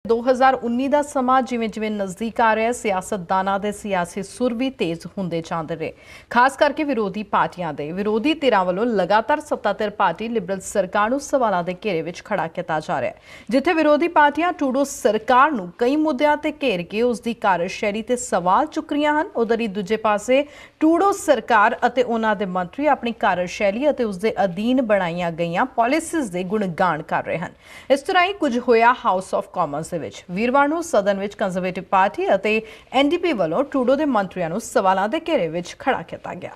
2019 ਦਾ ਸਮਾਂ ਜਿਵੇਂ-ਜਿਵੇਂ ਨਜ਼ਦੀਕ ਆ ਰਿਹਾ ਸਿਆਸਤਦਾਨਾਂ ਦੇ ਸਿਆਸੀ ਸੁਰ ਵੀ ਤੇਜ਼ ਹੁੰਦੇ ਜਾਂਦੇ ਰਹੇ। ਖਾਸ ਕਰਕੇ ਵਿਰੋਧੀ ਪਾਰਟੀਆਂ ਦੇ ਵਿਰੋਧੀ ਧਿਰਾਂ ਵੱਲੋਂ ਲਗਾਤਾਰ ਸੱਤਾਧਰ ਪਾਰਟੀ ਲਿਬਰਲ ਸਰਕਾਰ ਨੂੰ ਸਵਾਲਾਂ ਦੇ ਘੇਰੇ ਵਿੱਚ ਖੜਾ ਕੀਤਾ ਜਾ ਰਿਹਾ ਹੈ। ਜਿੱਥੇ ਵਿਰੋਧੀ ਪਾਰਟੀਆਂ ਟਰੂਡੋ ਸਰਕਾਰ ਨੂੰ ਕਈ ਮੁੱਦਿਆਂ ਤੇ ਘੇਰ ਕੇ ਉਸ ਦੀ ਕਾਰਜਸ਼ੈਲੀ ਤੇ ਸਵਾਲ ਚੁੱਕ ਰਹੀਆਂ ਹਨ, ਉਧਰ ਹੀ ਦੂਜੇ ਪਾਸੇ ਟਰੂਡੋ ਸਰਕਾਰ ਅਤੇ ਉਹਨਾਂ ਦੇ ਮੰਤਰੀ ਆਪਣੀ ਕਾਰਜਸ਼ੈਲੀ ਅਤੇ ਉਸ ਦੇ ਅਧੀਨ ਬਣਾਈਆਂ ਗਈਆਂ ਪਾਲਿਸੀਜ਼ ਦੇ ਗੁਣਗਾਨ ਕਰ ਰਹੇ ਹਨ। ਇਸ ਤਰ੍ਹਾਂ ਹੀ ਕੁਝ ਹੋਇਆ ਹਾਊਸ ਆਫ ਕਾਮਨਸ ਦੇ ਵਿੱਚ ਵੀਰਵਾਰ ਨੂੰ ਸਦਨ ਵਿੱਚ ਕੰਜ਼ਰਵੇਟਿਵ ਪਾਰਟੀ ਅਤੇ ਐਨਡੀਪੀ ਵੱਲੋਂ ਟਰੂਡੋ ਦੇ ਮੰਤਰੀਆਂ ਨੂੰ ਸਵਾਲਾਂ ਦੇ ਘੇਰੇ ਵਿੱਚ ਖੜਾ ਕੀਤਾ ਗਿਆ।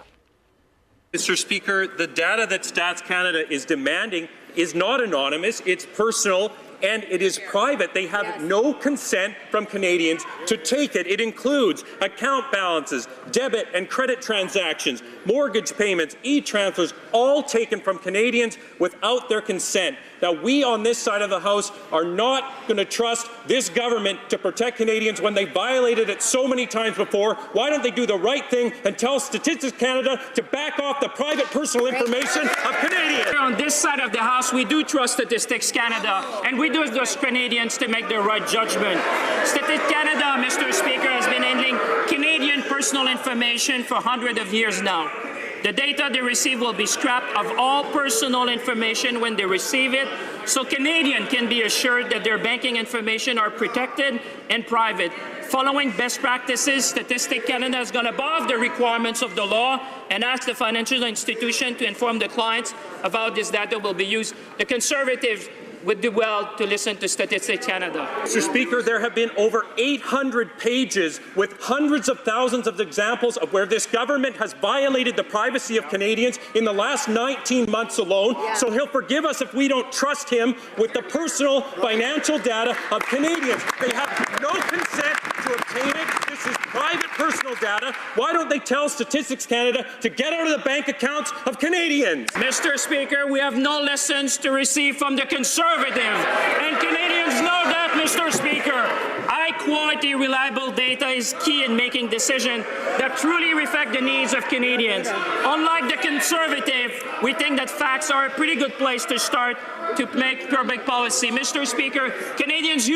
Mr. Speaker, the data that Stats Canada is demanding is not anonymous, it's personal and it is private. They have no consent from Canadians to take it. It includes account balances, debit and credit transactions, mortgage payments, e-transfers, all taken from Canadians without their consent. Now, we on this side of the House are not going to trust this government to protect Canadians when they violated it so many times before. Why don't they do the right thing and tell Statistics Canada to back off the private personal information of Canadians? On this side of the House, we do trust Statistics Canada, and we do trust Canadians to make their right judgment. Statistics Canada, Mr. Speaker, has been handling Canadian personal information for hundreds of years now. The data they receive will be scrapped of all personal information when they receive it, so Canadians can be assured that their banking information are protected and private. Following best practices, Statistics Canada has gone above the requirements of the law and asked the financial institution to inform the clients of how this data will be used. The Conservatives would do well to listen to Statistics Canada. Mr. Speaker, there have been over 800 pages with hundreds of thousands of examples of where this government has violated the privacy of Canadians in the last 19 months alone. So he'll forgive us if we don't trust him with the personal financial data of Canadians. They have no consent to obtain it. This is private personal data. Why don't they tell Statistics Canada to get out of the bank accounts of Canadians? Mr. Speaker, we have no lessons to receive from the Conservatives, and Canadians know that, Mr. Speaker. High-quality, reliable data is key in making decisions that truly reflect the needs of Canadians. Unlike the Conservative, we think that facts are a pretty good place to start to make public policy. Mr. Speaker, Canadians,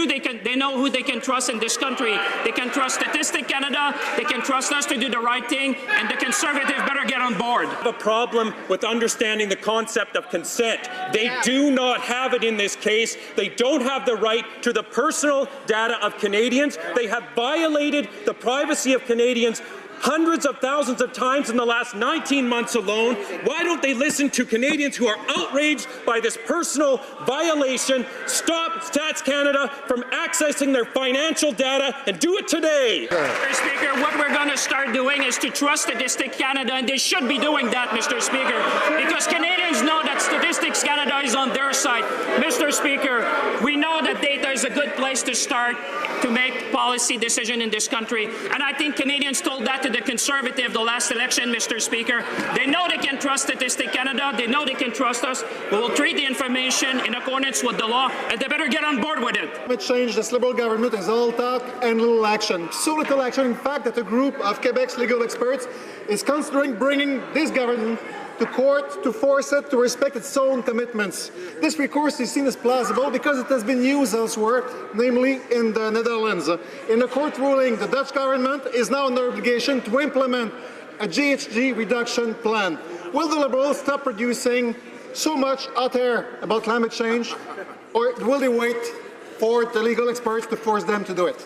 they know who they can trust in this country. They can trust Statistics Canada, they can trust us to do the right thing, and the Conservative better get on board. I have a problem with understanding the concept of consent. They do not have it in this case. They don't have the right to the personal data of Canadians. They have violated the privacy of Canadians hundreds of thousands of times in the last 19 months alone. Why don't they listen to Canadians who are outraged by this personal violation? Stop Stats Canada from accessing their financial data and do it today. Mr. Speaker, what we're going to start doing is to trust Statistics Canada, and they should be doing that, Mr. Speaker, because Canadians know that Statistics Canada is on their side. Mr. Speaker, we know that data is a good place to start to make policy decisions in this country, and I think Canadians told that to the Conservative the last election, Mr. Speaker. They know they can trust Statistics Canada, they know they can trust us. We will treat the information in accordance with the law, and they better get on board with it. Climate change, this Liberal government is all talk and little action. So little action, in fact, that a group of Quebec's legal experts is considering bringing this government to court to force it to respect its own commitments. This recourse is seen as plausible because it has been used elsewhere, namely in the Netherlands. In a court ruling, the Dutch government is now under obligation to implement a GHG reduction plan. Will the Liberals stop producing so much hot air about climate change, or will they wait for the legal experts to force them to do it?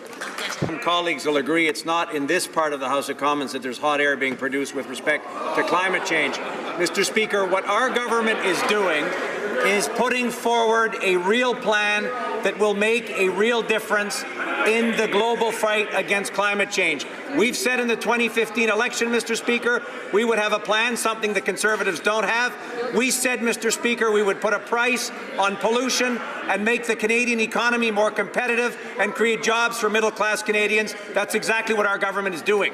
Colleagues will agree it's not in this part of the House of Commons that there's hot air being produced with respect to climate change. Mr. Speaker, what our government is doing is putting forward a real plan that will make a real difference in the global fight against climate change. We've said in the 2015 election, Mr. Speaker, we would have a plan, something the Conservatives don't have. We said, Mr. Speaker, we would put a price on pollution and make the Canadian economy more competitive and create jobs for middle-class Canadians. That's exactly what our government is doing.